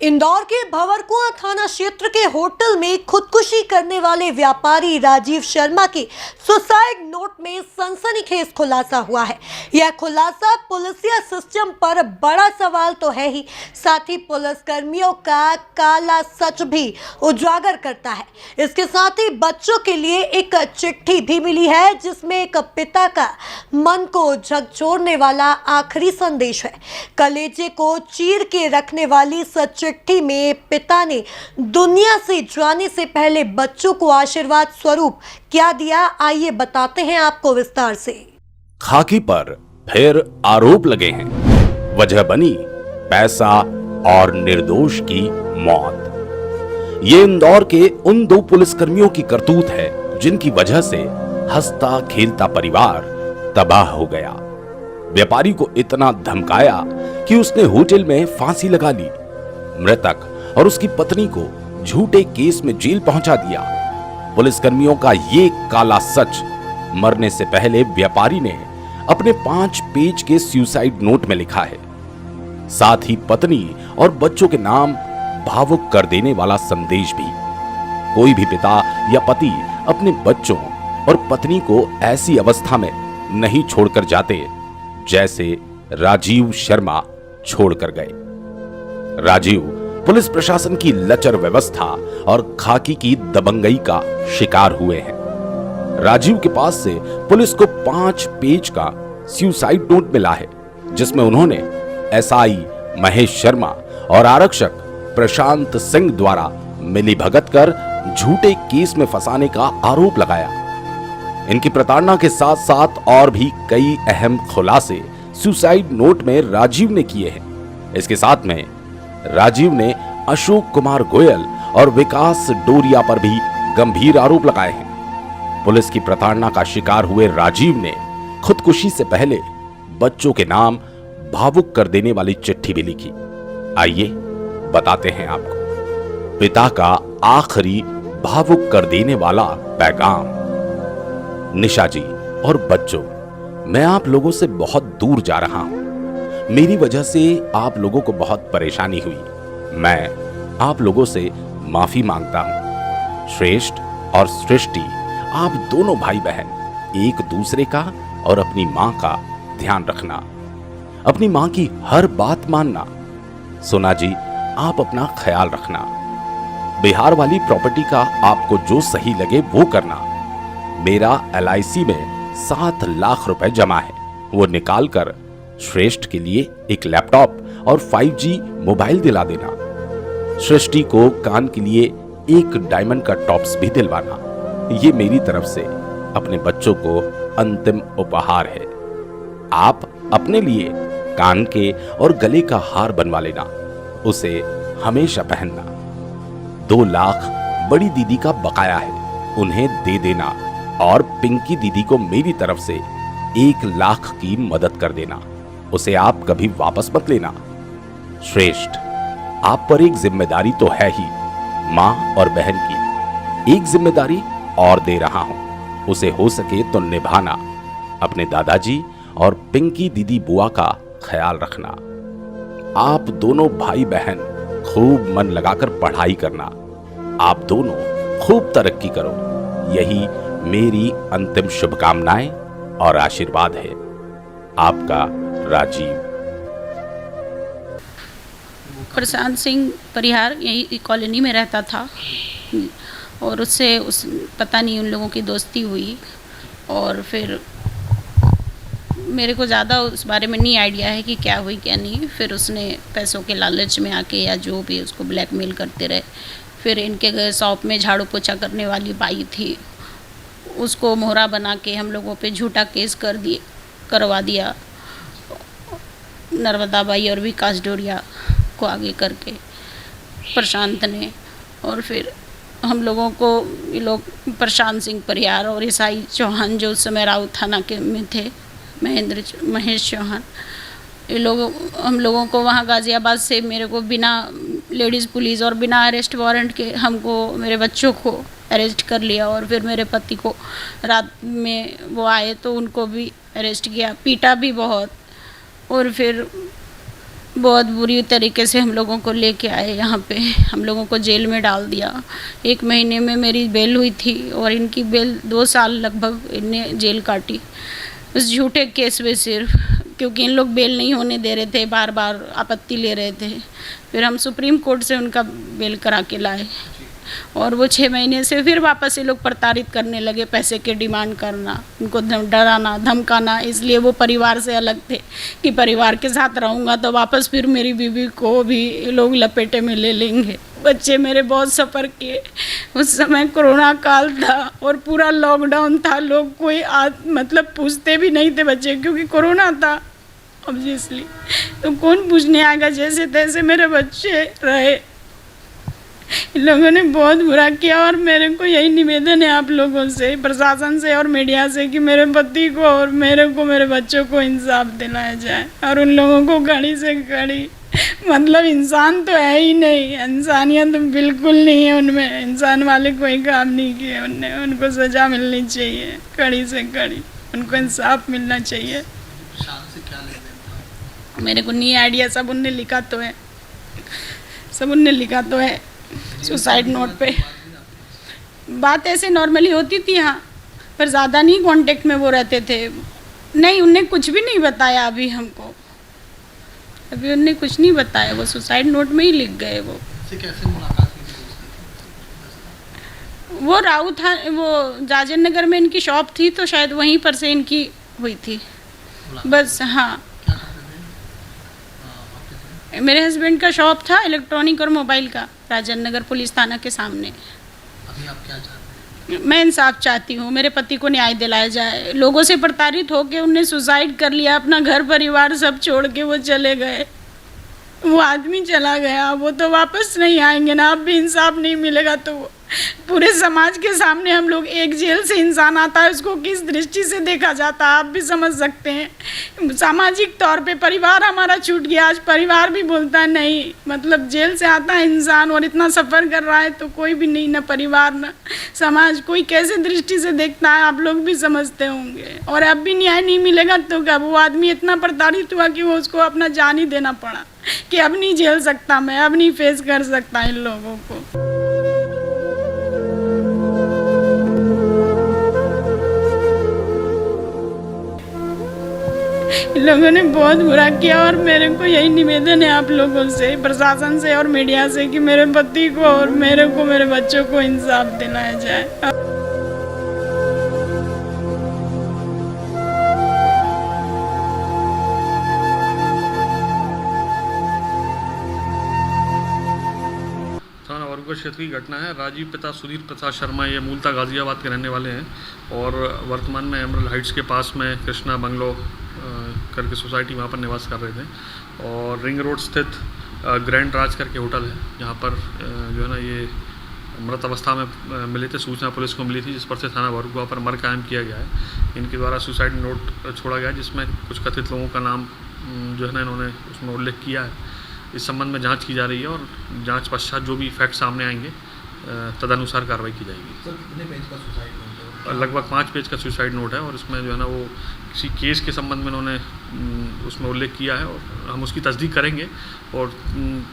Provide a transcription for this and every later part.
इंदौर के भंवरकुआं थाना क्षेत्र के होटल में खुदकुशी करने वाले व्यापारी राजीव शर्मा के सुसाइड नोट में सनसनीखेज खुलासा हुआ है। यह खुलासा पुलिसिया सिस्टम पर बड़ा सवाल तो है ही, साथ ही पुलिसकर्मियों का काला सच भी उजागर करता है। इसके साथ ही बच्चों के लिए एक चिट्ठी भी मिली है, जिसमें एक पिता का मन को झकझोरने वाला आखिरी संदेश है। कलेजे को चीर के रखने वाली चिट्ठी में पिता ने दुनिया से जाने से पहले बच्चों को आशीर्वाद स्वरूप क्या दिया, आइए बताते हैं आपको विस्तार से। खाकी पर फिर आरोप लगे हैं, वजह बनी पैसा और निर्दोष की मौत। ये इंदौर के उन दो पुलिसकर्मियों की करतूत है जिनकी वजह से हंसता खेलता परिवार तबाह हो गया। व्यापारी को इतना धमकाया कि उसने होटल में फांसी लगा ली। मृतक और उसकी पत्नी को झूठे केस में जेल पहुंचा दिया। पुलिसकर्मियों का ये काला सच मरने से पहले व्यापारी ने अपने 5 पेज के सुसाइड नोट में लिखा है। साथ ही पत्नी और बच्चों के नाम भावुक कर देने वाला संदेश भी। कोई भी पिता या पति अपने बच्चों और पत्नी को ऐसी अवस्था में नहीं छोड़कर जाते जैसे राजीव शर्मा छोड़कर गए। राजीव पुलिस प्रशासन की लचर व्यवस्था और खाकी की दबंगई का शिकार हुए हैं। राजीव के पास से पुलिस को 5 पेज का सुसाइड नोट मिला है, जिसमें उन्होंने एसआई महेश शर्मा और आरक्षक प्रशांत सिंह द्वारा मिलीभगत कर झूठे केस में फंसाने का आरोप लगाया। इनकी प्रताड़ना के साथ साथ और भी कई अहम खुलासे सुसाइड नोट में राजीव ने किए हैं। इसके साथ में राजीव ने अशोक कुमार गोयल और विकास डोरिया पर भी गंभीर आरोप लगाए हैं। पुलिस की प्रताड़ना का शिकार हुए राजीव ने खुदकुशी से पहले बच्चों के नाम भावुक कर देने वाली चिट्ठी भी लिखी। आइए बताते हैं आपको पिता का आखिरी भावुक कर देने वाला पैगाम। निशा जी और बच्चों, मैं आप लोगों से बहुत दूर जा रहा हूं। मेरी वजह से आप लोगों को बहुत परेशानी हुई। मैं आप लोगों से माफी मांगता हूं। श्रेष्ठ और सृष्टि, आप दोनों भाई बहन एक दूसरे का और अपनी मां का ध्यान रखना, अपनी मां की हर बात मानना। सोना जी, आप अपना ख्याल रखना। बिहार वाली प्रॉपर्टी का आपको जो सही लगे वो करना। मेरा LIC में 7 लाख रुपए जमा है, वो निकाल कर श्रेष्ठ के लिए एक लैपटॉप और 5G मोबाइल दिला देना। सृष्टि को कान के लिए एक डायमंड का टॉप्स भी दिलवाना। ये मेरी तरफ से अपने बच्चों को अंतिम उपहार है। आप अपने लिए कान के और गले का हार बनवा लेना, उसे हमेशा पहनना। 2 लाख बड़ी दीदी का बकाया है, उन्हें दे देना और पिंकी दीदी को मेरी तरफ से 1 लाख की मदद कर देना, उसे आप कभी वापस मत लेना। श्रेष्ठ, आप पर एक जिम्मेदारी तो है ही, मां और बहन की। एक जिम्मेदारी और दे रहा हूं, उसे हो सके तो निभाना। अपने दादाजी और पिंकी दीदी बुआ का ख्याल रखना। आप दोनों भाई बहन खूब मन लगाकर पढ़ाई करना। आप दोनों खूब तरक्की करो, यही मेरी अंतिम शुभकामनाएं और आशीर्वाद है। आपका राजीव। प्रशांत सिंह परिहार यही कॉलोनी में रहता था और उससे पता नहीं उन लोगों की दोस्ती हुई और फिर मेरे को ज़्यादा उस बारे में नहीं आइडिया है कि क्या हुई क्या नहीं। फिर उसने पैसों के लालच में आके या जो भी उसको ब्लैकमेल करते रहे। फिर इनके शॉप में झाड़ू पोछा करने वाली बाई थी, उसको मोहरा बना के हम लोगों पे झूठा केस करवा दिया। नर्मदा बाई और विकास डोरिया को आगे करके प्रशांत ने, और फिर हम लोगों को ये लोग प्रशांत सिंह परिहार और ईसाई चौहान जो उस समय राउत थाना के में थे, महेश चौहान, ये लोग हम लोगों को वहाँ गाज़ियाबाद से मेरे को बिना लेडीज़ पुलिस और बिना अरेस्ट वारंट के हमको मेरे बच्चों को अरेस्ट कर लिया। और फिर मेरे पति को रात में वो आए तो उनको भी अरेस्ट किया, पीटा भी बहुत। और फिर बहुत बुरी तरीके से हम लोगों को लेके आए यहाँ पे, हम लोगों को जेल में डाल दिया। 1 महीने में मेरी बेल हुई थी और इनकी बेल 2 साल लगभग इनने जेल काटी उस झूठे केस में सिर्फ, क्योंकि इन लोग बेल नहीं होने दे रहे थे, बार बार आपत्ति ले रहे थे। फिर हम सुप्रीम कोर्ट से उनका बेल करा के लाए और वो 6 महीने से फिर वापस ये लोग प्रताड़ित करने लगे, पैसे के डिमांड करना, उनको डराना धमकाना। इसलिए वो परिवार से अलग थे कि परिवार के साथ रहूँगा तो वापस फिर मेरी बीवी को भी लोग लपेटे में ले लेंगे। बच्चे मेरे बहुत सफ़र किए, उस समय कोरोना काल था और पूरा लॉकडाउन था, लोग कोई मतलब पूछते भी नहीं थे बच्चे, क्योंकि कोरोना था ऑब्वियसली, तो कौन पूछने आएगा। जैसे तैसे मेरे बच्चे रहे। इन लोगों ने बहुत बुरा किया और मेरे को यही निवेदन है आप लोगों से, प्रशासन से और मीडिया से, कि मेरे पति को और मेरे बच्चों को इंसाफ दिलाया जाए और उन लोगों को कड़ी से कड़ी, मतलब इंसान तो है ही नहीं, इंसानियत तो बिल्कुल नहीं है उनमें, इंसान वाले कोई काम नहीं किए उनने। उनको सज़ा मिलनी चाहिए कड़ी से कड़ी, उनको इंसाफ मिलना चाहिए। मेरे को नहीं आइडिया, सब उनने लिखा तो है, सब उनने लिखा तो है सुसाइड नोट पे। बात ऐसे नॉर्मली होती थी हाँ, पर ज़्यादा नहीं कांटेक्ट में वो रहते थे। नहीं, उनने कुछ भी नहीं बताया अभी हमको, अभी उनने कुछ नहीं बताया, वो सुसाइड नोट में ही लिख गए। वो कैसे मुलाकात हुई? वो राऊ था, वो राजेंद्र नगर में इनकी शॉप थी, तो शायद वहीं पर से इनकी हुई थी बस। हाँ, मेरे हस्बैंड का शॉप था इलेक्ट्रॉनिक और मोबाइल का, राजेंद्र नगर पुलिस थाना के सामने। अभी आप क्या चाहते हैं? मैं इंसाफ चाहती हूँ, मेरे पति को न्याय दिलाया जाए। लोगों से प्रताड़ित होकर उनने सुसाइड कर लिया, अपना घर परिवार सब छोड़ के वो चले गए। वो आदमी चला गया, वो तो वापस नहीं आएंगे ना। अब भी इंसाफ नहीं मिलेगा तो पूरे समाज के सामने हम लोग, एक जेल से इंसान आता है उसको किस दृष्टि से देखा जाता है आप भी समझ सकते हैं। सामाजिक तौर पे परिवार हमारा छूट गया, आज परिवार भी बोलता है नहीं, मतलब जेल से आता है इंसान और इतना सफ़र कर रहा है तो कोई भी नहीं, ना परिवार ना समाज, कोई कैसे दृष्टि से देखता है आप लोग भी समझते होंगे। और अब भी न्याय नहीं मिलेगा तो क्या? वो आदमी इतना प्रताड़ित हुआ कि वो उसको अपना जान ही देना पड़ा कि अब नहीं झेल सकता मैं, अब नहीं फेस कर सकता इन लोगों को। इन लोगों ने बहुत बुरा किया और मेरे को यही निवेदन है आप लोगों से, प्रशासन से और मीडिया से, कि मेरे पति को और मेरे बच्चों को इंसाफ दिलाया जाए। थाना वर्गुआ क्षेत्र की घटना है। राजीव पिता सुधीर प्रसाद शर्मा, ये मूलतः गाज़ियाबाद के रहने वाले हैं और वर्तमान में एमरल्ड हाइट्स के पास में कृष्णा बंगलो करके सोसाइटी वहाँ पर निवास कर रहे थे। और रिंग रोड स्थित ग्रैंड राज करके होटल है, जहाँ पर जो है ना ये मृत अवस्था में मिले थे। सूचना पुलिस को मिली थी, जिस पर से थाना वर्गुआ पर मर्ग कायम किया गया है। इनके द्वारा सुसाइड नोट छोड़ा गया, जिसमें कुछ कथित लोगों का नाम जो है ना इन्होंने उसमें उल्लेख किया है। इस संबंध में जांच की जा रही है और जांच पश्चात जो भी फैक्ट सामने आएंगे तदनुसार कार्रवाई की जाएगी। सर, कितने पेज का सुसाइड नोट है? लगभग 5 पेज का सुसाइड नोट है और इसमें जो है ना वो किसी केस के संबंध में इन्होंने उसमें उल्लेख किया है और हम उसकी तस्दीक करेंगे और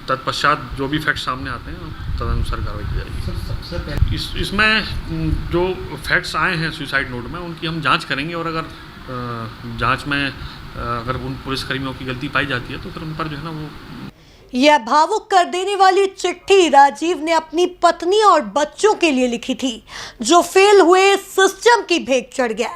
तत्पश्चात जो भी फैक्ट सामने आते हैं तदनुसार कार्रवाई की जाएगी। सर, सबसे पहले इसमें जो फैक्ट्स आए हैं सुसाइड नोट में उनकी हम जांच करेंगे और अगर जांच में अगर उन पुलिसकर्मियों की गलती पाई जाती है तो फिर उन पर जो है ना वो। यह भावुक कर देने वाली चिट्ठी राजीव ने अपनी पत्नी और बच्चों के लिए लिखी थी, जो फेल हुए सिस्टम की भेंट चढ़ गया,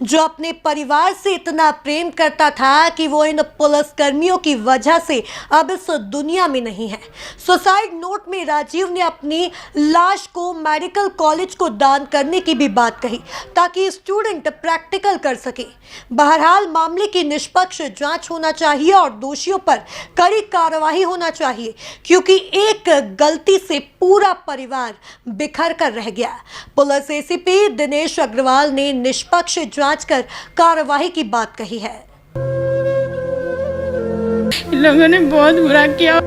जो अपने परिवार से इतना प्रेम करता था कि वो इन पुलिसकर्मियों की वजह से अब इस दुनिया में नहीं है। सुसाइड नोट में राजीव ने अपनी लाश को मेडिकल कॉलेज को दान करने की भी बात कही, ताकि स्टूडेंट प्रैक्टिकल कर सके। बहरहाल मामले की निष्पक्ष जांच होना चाहिए और दोषियों पर कड़ी कार्रवाई होना चाहिए, क्योंकि एक गलती से पूरा परिवार बिखर कर रह गया। पुलिस एसीपी दिनेश अग्रवाल ने निष्पक्ष जांच कर कार्रवाई की बात कही है। इन लोगों ने बहुत बुरा किया।